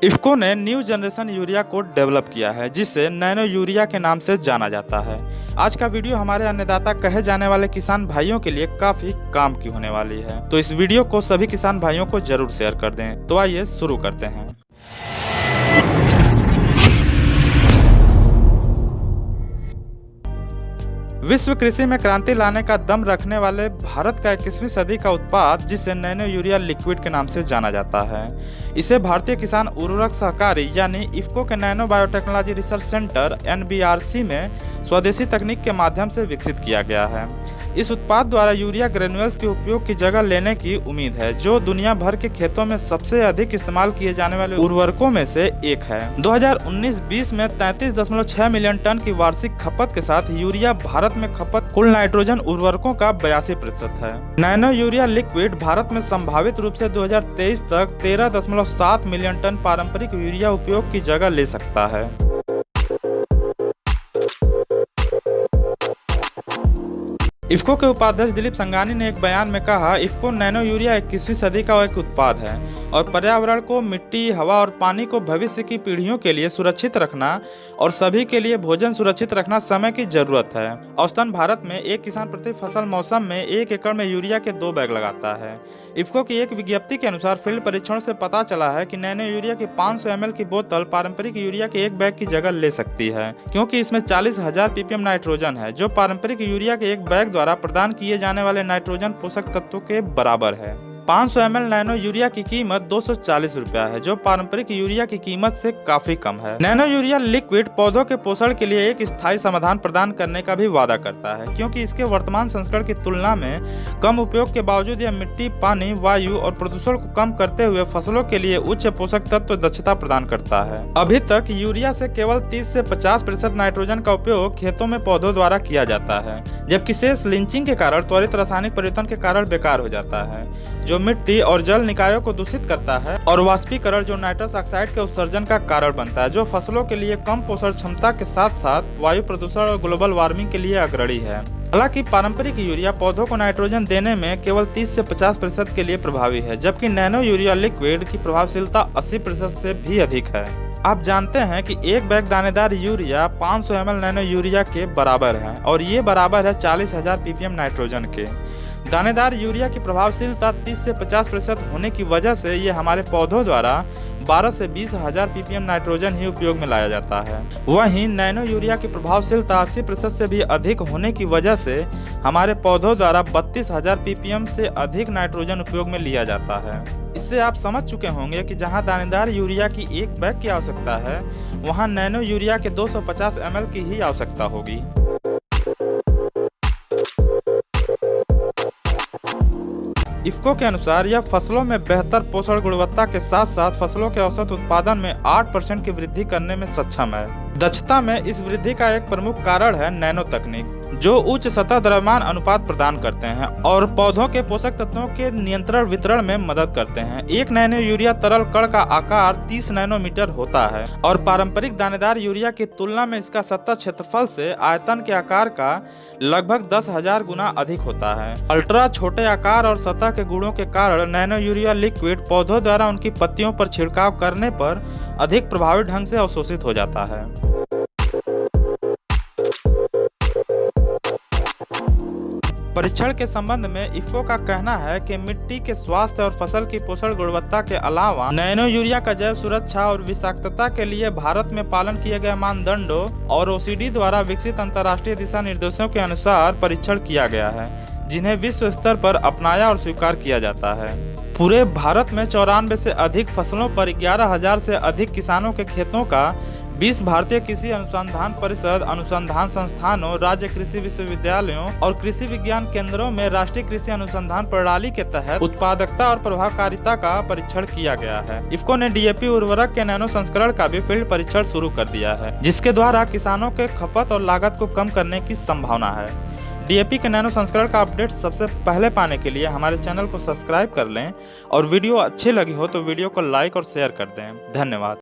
इफ़को ने new generation urea को develop किया है जिसे नैनो यूरिया के नाम से जाना जाता है। आज का वीडियो हमारे अन्नदाता कहे जाने वाले किसान भाइयों के लिए काफी काम की होने वाली है, तो इस वीडियो को सभी किसान भाइयों को जरूर शेयर कर दें। तो आइए शुरू करते हैं। विश्व कृषि में क्रांति लाने का दम रखने वाले भारत का 21वीं सदी का उत्पाद जिसे नैनो यूरिया लिक्विड के नाम से जाना जाता है, इसे भारतीय किसान उर्वरक सहकारी यानी इफ़को के nano biotechnology research centre NBRC में स्वदेशी तकनीक के माध्यम से विकसित किया गया है। इस उत्पाद द्वारा यूरिया ग्रेन्युल्स के उपयोग की जगह लेने की उम्मीद है, जो दुनिया भर के खेतों में सबसे अधिक इस्तेमाल किए जाने वाले उर्वरकों में से एक है। 2019-20 में 33.6 मिलियन टन की वार्षिक खपत के साथ यूरिया भारत में खपत कुल नाइट्रोजन उर्वरकों का 82% है। नैनो यूरिया लिक्विड भारत में संभावित रूप से 2023 तक 13.7 मिलियन टन पारंपरिक यूरिया उपयोग की जगह ले सकता है। इफ़को के उपाध्यक्ष दिलीप संघानी ने एक बयान में कहा, इफ़को नैनो यूरिया 21वीं सदी का एक उत्पाद है और पर्यावरण को, मिट्टी, हवा और पानी को भविष्य की पीढ़ियों के लिए सुरक्षित रखना और सभी के लिए भोजन सुरक्षित रखना समय की जरूरत है। औसतन भारत में एक किसान प्रति फसल मौसम में 1 एकड़ में यूरिया के 2 बैग लगाता है। इफ़को की एक विज्ञप्ति के अनुसार फील्ड परीक्षण से पता चला है कि नैनो यूरिया की 500 ml की बोतल पारंपरिक यूरिया के 1 बैग की जगह ले सकती है, क्योंकि इसमें 40,000 ppm नाइट्रोजन है, जो पारंपरिक यूरिया के 1 बैग द्वारा प्रदान किए जाने वाले नाइट्रोजन पोषक तत्वों के बराबर है। 500 ml नैनो यूरिया की कीमत 240 रुपया है, जो पारंपरिक यूरिया की कीमत से काफी कम है। नैनो यूरिया लिक्विड पौधों के पोषण के लिए एक स्थायी समाधान प्रदान करने का भी वादा करता है, क्योंकि इसके वर्तमान संस्करण की तुलना में कम उपयोग के बावजूद यह मिट्टी, पानी, वायु और प्रदूषण को कम करते हुए फसलों के लिए उच्च पोषक तत्व दक्षता प्रदान करता है। अभी तक यूरिया से केवल 30 से 50% नाइट्रोजन का उपयोग खेतों में पौधों द्वारा किया जाता है, जबकि शेष लिंचिंग के कारण, त्वरित रासायनिक परिवर्तन के कारण बेकार हो जाता है, जो मिट्टी और जल निकायों को दूषित करता है, और वाष्पीकरण जो नाइट्रस ऑक्साइड के उत्सर्जन का कारण बनता है, जो फसलों के लिए कम पोषण क्षमता के साथ साथ वायु प्रदूषण और ग्लोबल वार्मिंग के लिए अग्रणी है। हालांकि पारंपरिक यूरिया पौधों को नाइट्रोजन देने में केवल 30 से 50% के लिए प्रभावी है, जबकि नैनो यूरिया लिक्विड की प्रभावशीलता 80% से भी अधिक है। आप जानते हैं कि 1 बैग दानेदार यूरिया 500 ml नैनो यूरिया के बराबर है, और ये बराबर है 40,000 ppm नाइट्रोजन के। दानेदार यूरिया की प्रभावशीलता 30 से 50% होने की वजह से ये हमारे पौधों द्वारा 12 से 20,000 ppm नाइट्रोजन ही उपयोग में लाया जाता है। वहीं नैनो यूरिया की प्रभावशीलता 80% से भी अधिक होने की वजह से हमारे पौधों द्वारा 32,000 ppm से अधिक नाइट्रोजन उपयोग में लिया जाता है। इससे आप समझ चुके होंगे कि जहां दानेदार यूरिया की 1 बैग की आवश्यकता है, वहां नैनो यूरिया के 250 ml की ही आवश्यकता होगी। इफ़को के अनुसार यह फसलों में बेहतर पोषण गुणवत्ता के साथ साथ फसलों के औसत उत्पादन में 8% की वृद्धि करने में सक्षम है। दक्षता में इस वृद्धि का एक प्रमुख कारण है नैनो तकनीक, जो उच्च सतह द्रव्यमान अनुपात प्रदान करते हैं और पौधों के पोषक तत्वों के नियंत्रण वितरण में मदद करते हैं। एक नैनो यूरिया तरल कण का आकार 30 नैनोमीटर होता है और पारंपरिक दानेदार यूरिया की तुलना में इसका सतह क्षेत्रफल से आयतन के आकार का लगभग 10,000 गुना अधिक होता है। अल्ट्रा छोटे आकार और सतह के गुणों के कारण नैनो यूरिया लिक्विड पौधों द्वारा उनकी पत्तियों पर छिड़काव करने पर अधिक प्रभावी ढंग से अवशोषित हो जाता है। परीक्षण के संबंध में इफ़को का कहना है कि मिट्टी के स्वास्थ्य और फसल की पोषण गुणवत्ता के अलावा नैनो यूरिया का जैव सुरक्षा और विषाक्तता के लिए भारत में पालन किए गए मानदंडों और OECD द्वारा विकसित अंतर्राष्ट्रीय दिशा निर्देशों के अनुसार परीक्षण किया गया है, जिन्हें विश्व स्तर पर अपनाया और स्वीकार किया जाता है। पूरे भारत में 94 से अधिक फसलों पर 11,000 से अधिक किसानों के खेतों का 20 भारतीय कृषि अनुसंधान परिषद, अनुसंधान संस्थानों, राज्य कृषि विश्वविद्यालयों और कृषि विज्ञान केंद्रों में राष्ट्रीय कृषि अनुसंधान प्रणाली के तहत उत्पादकता और प्रभावकारिता का परीक्षण किया गया है। इफ़को ने DAP उर्वरक के नैनो संस्करण का भी फील्ड परीक्षण शुरू कर दिया है, जिसके द्वारा किसानों के खपत और लागत को कम करने की संभावना है। DAP के नैनो संस्करण का अपडेट सबसे पहले पाने के लिए हमारे चैनल को सब्सक्राइब कर लें, और वीडियो अच्छी लगी हो तो वीडियो को लाइक और शेयर कर दें। धन्यवाद।